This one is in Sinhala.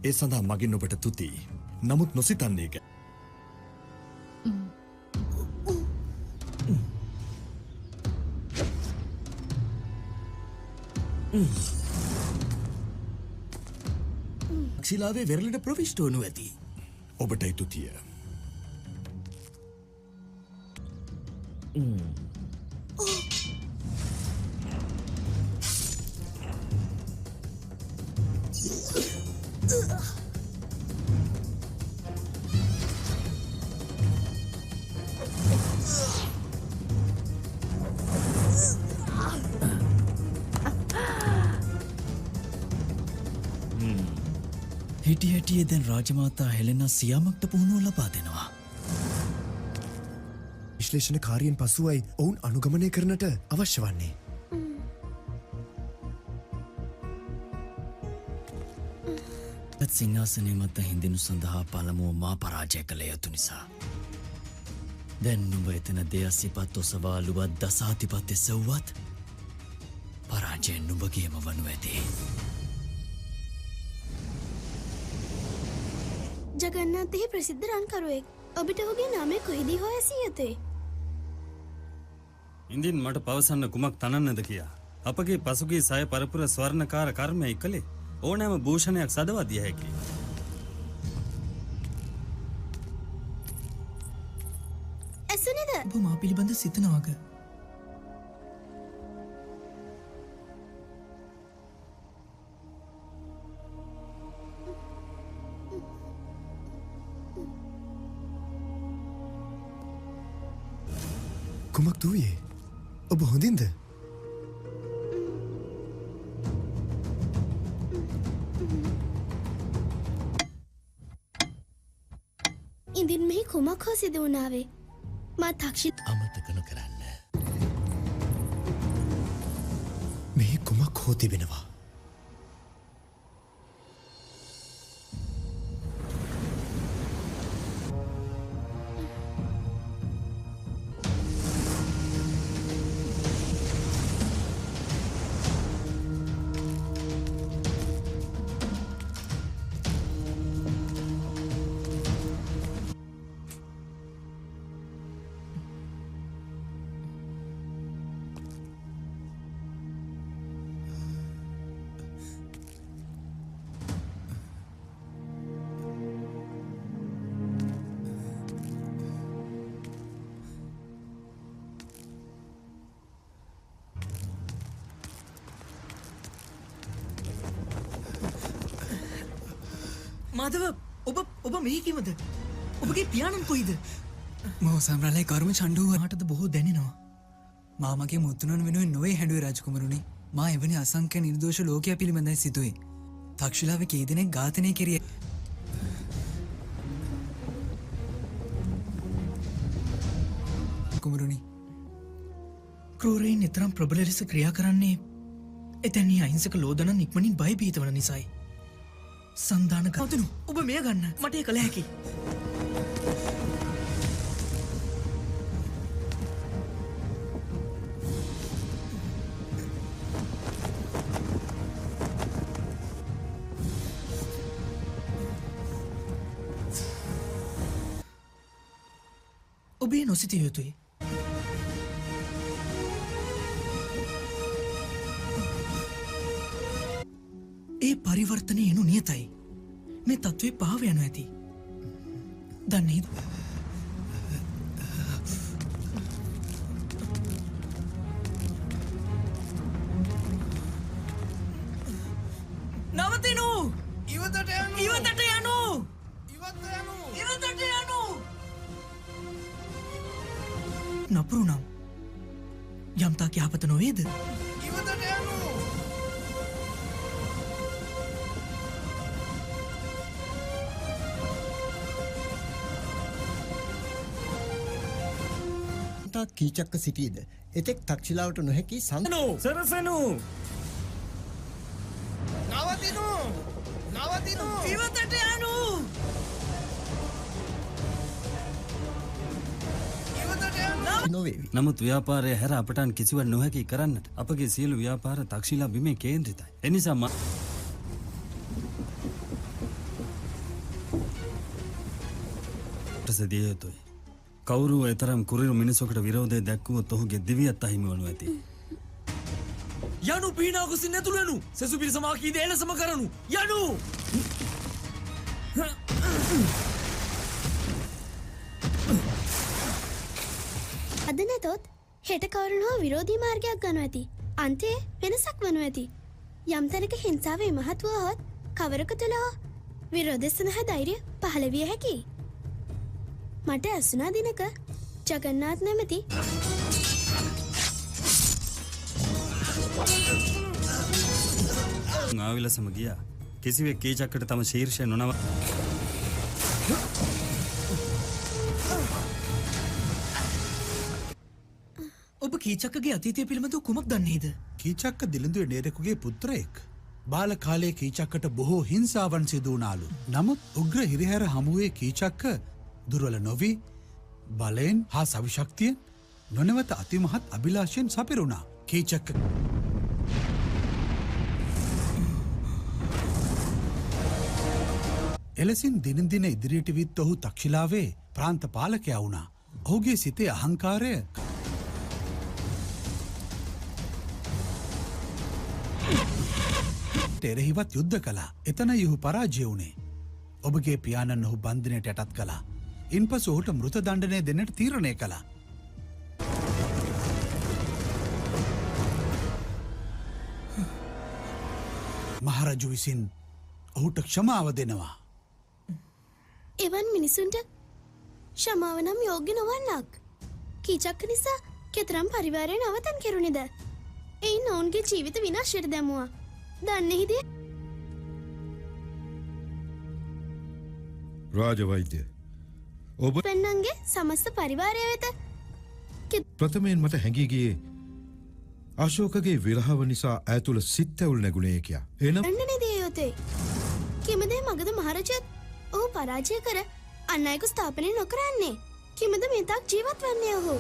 ඒ සඳහා මගින් ඔබට තුති. නමුත් නොසිතන්නේ එක. ක්ෂිලාවේ වෙරළට ප්‍රවිෂ්ට වනු ඇති. ඔබටයි තුතිය. හිටි හැටියේ දැන් රාජමාතා හෙලෙනා සියාමක්ට පුහුණුව ලබා දෙනවා. විශ්ලේෂණකාරීන් පසුවයි ඔවුන් අනුගමනය කරනට අවශ්‍ය වන්නේ. සිංහාසනය මත හිඳිනු සඳහා පළමුව මා පරාජය කළ යුතු නිසා. දැන් නුඹ එතන දෙයස්සිපත් ඔසවාලුවත් දසාතිපත් එසව්වත් පරාජයෙන් නුඹගේම වනු ඇති. ජගන්නාථයෙහි ප්‍රසිද්ධ රන්කරුවෙක්. ඔබට ඔහුගේ නාමය කොහිදී හෝ ඇසී ඇතේ? ඉන්දින් මට පවසන්න කුමක් තනන්නද කියා. අපගේ පසුගිය සය පරපුර ස්වර්ණකාර කර්මය කළේ ඕනෑම භූෂණයක් සදවා දිය හැකි. ඇසුනේද? ඔබ මා පිළිබඳ සිතනවාද? කුමක් දුවේ? ඔබ හොඳින්ද? ඉන්දින් මෙහි කුමක් හෝ සිදු වුණාවේ? මා තක්ෂිත අමතක නොකරන්න. මෙහි කුමක් හෝ තිබෙනවා. මාධව ඔබ මෙහි කිමද? ඔබගේ පියාණන් කොයිද? මෝ සම්රාලේ කර්ම චණ්ඩුව මටද බොහෝ දැනෙනවා. මාමගේ මුතුනන් වෙනුවෙන් නොවේ හැඬුවේ රාජකුමරුනි. මා එවැනි අසංඛ්‍ය නිර්දෝෂ ලෝකයා පිළිබඳයි සිතුවේ. තක්ෂිලාවේ කී දෙනෙක් ඝාතනය කෙරියේ. කුමරුනි, ක්‍රූරයින් නිතරම් ප්‍රබල ලෙස ක්‍රියා කරන්නේ එතැනි අහිංසක ලෝදනන් ඉක්මනින් බය භීත වන නිසායි. සන්ධාන කවතුනු ඔබ මෙය ගන්න මට කළ හැකි. ඔබේ නොසිතිය යුතුයි. ඒ පරිවර්තනය එනු නියතයි. මේ තත්ත්වය පාව යනු ඇති. දන්නේද? නවතිනු! ඉවතට යනු! ඉවතට යනු! ඉවතට යනු! නපුරු නම් යම්තාක් යහපත නොවේද? ඉවතට යනු! කීචක්ක සිටියද එතෙක් තක්ෂිලාවට නොහැකි සරසනු! නවතිනු! නවතිනු! ඉවතට යනු! නොවේවි. නමුත් ව්‍යාපාරය හැර අපටන් කිසිවක් නොහැකි කරන්නට අපගේ සියලු ව්‍යාපාර තක්ෂිලා බිමේ කේන්ද්‍රිතයි. එනිසා කොටස දිය යුතුයි. කවුරු එතරම් කුරිරු මිනිසොකට විරෝධය දැක්වුවොත් ඔහුගේ දිවියත් අහිමි වනු ඇති. යනු පීනාකුසින් නැතුළනු සෙසු පිරිසමාකීද එලෙසම කරනු යනු! අද නැතොත් හෙට කවරුන් හෝ විරෝධී මාර්ගයක් ගනු ඇති. අන්තයේ වෙනසක් වනු ඇති. යම් තැනක හිංසාවේ මහත්වුවහොත් කවරක තුළ හෝ විරෝධය සඳහා ධෛර්යය පහළ විය හැකියි. මට ඇසුනා දිනක ජගන්නාත් නැමැති ආවිලසම ගියා. කිසිවෙක් කීචක්කට තම ශීර්ෂය නොනව ඔබ කීචක්කගේ අතීතය පිළිබඳව කුමක් දන්නේද? කීචක්ක දිලිඳුවේ නේරෙකුගේ පුත්‍රයෙක්. බාල කාලයේ කීචක්කට බොහෝ හිංසාවන් සිදු වුණාලු. නමුත් උග්‍ර හිරිහැර හමුවේ කීචක්ක දුර්වල නොවී බලයෙන් හා සවිශක්තියෙන් නොනවත අතිමහත් අභිලාෂයෙන් සපිරුණා. කීචක්ක එලෙසින් දිනින් දින ඉදිරියට විත් ඔහු තක්ෂිලාවේ ප්‍රාන්ත පාලකයා වුණා. ඔහුගේ සිතේ අහංකාරය එරෙහිවත් යුද්ධ කළා. එතන යහු පරාජය වුණේ. ඔබගේ පියාණන් ඔහු බන්ධනයට යටත් කළා. ඉන්පසු ඔහුට මෘත දණ්ඩනය දෙන්නට තීරණය කළා. මහරජු විසින් ඔහුට ක්ෂමාව දෙනවා. එවන් මිනිසුන්ට ශමාව නම් යෝග්‍ය නොවන්නක්. කීචක්ක නිසා කෙතරම් පරිවාරය නවතන් කෙරුණෙද. එයින් ඔවුන්ගේ ජීවිත විනාශයට දැමුවා. දන්නෙහිද? රාජවෛද්‍ය ඔබ පෙන්නන්ගේ සමස්ත පරිවාරය වෙත ප්‍රථමයෙන් මට හැඟී ගියේ අශෝකගේ විරහව නිසා ඇතුළ සිත් ඇවුල් නැගුණේ කියා. එනම් දන්නනේ දිය යුතුයි. කිමදේ මගද මහරජත් ඔහු පරාජය කර අන් අයෙකු ස්ථාපනය නොකරන්නේ. කිමද මේ තාක් ජීවත් වන්නේ ඔහු?